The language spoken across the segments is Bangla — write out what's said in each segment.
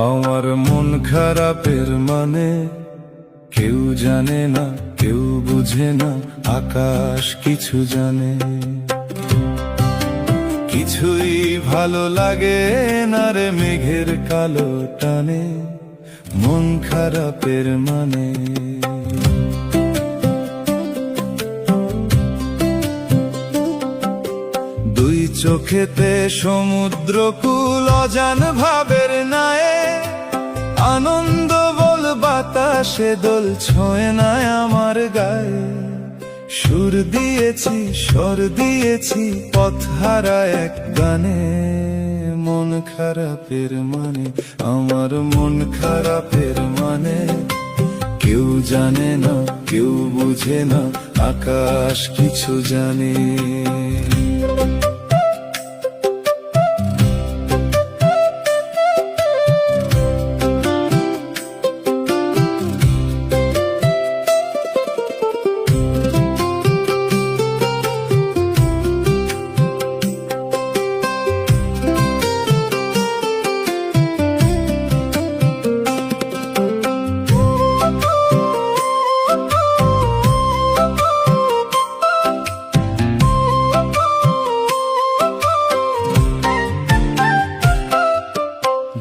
আমার মন খারাপের মানে কেউ জানে না, কেউ বুঝে না, আকাশ কিছু জানে। কিছুই ভালো লাগে না রে মেঘের কালো টানে, মন খারাপের মানে। দুই চোখেতে সমুদ্র কুল অজান ভাবের নায়ে, আনন্দ বল বাতাসে দোল ছোঁয় না আমার গায়ে। সুর দিয়েছি স্বর দিয়েছি পথ হারা এক গানে, মন খারাপের মানে, আমার মন খারাপের মানে। কেউ জানে না, কেউ বুঝে না, আকাশ কিছু জানে।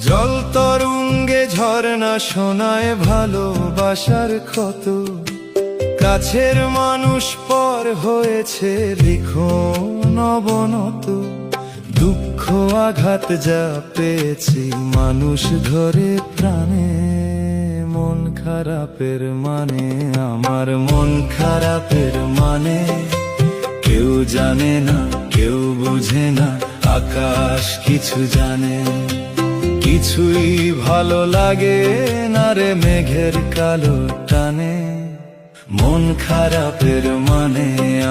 জল তরঙ্গে ঝরনা শোনায় ভালোবাসার ক্ষত, কাছের মানুষ পর হয়েছে লিখন অবনত। দুঃখ আঘাত যা পেয়েছি মানুষ ধরে প্রাণে, মন খারাপের মানে, আমার মন খারাপের মানে। কেউ জানে না, কেউ বুঝে না, আকাশ কিছু জানে। কিছুই ভালো লাগে না রে মেঘের কালো টানে, মন খারাপের মানে,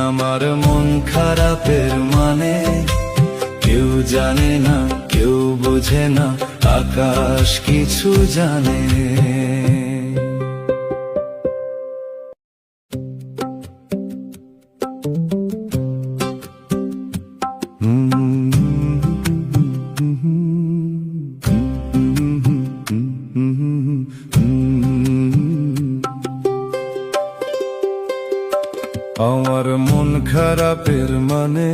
আমার মন খারাপের মানে। কেউ জানে না, কেউ বোঝে না, আকাশ কিছু জানে। আমার মন খারাপের মানে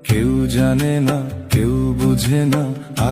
কেউ জানে না, কেউ বুঝে না,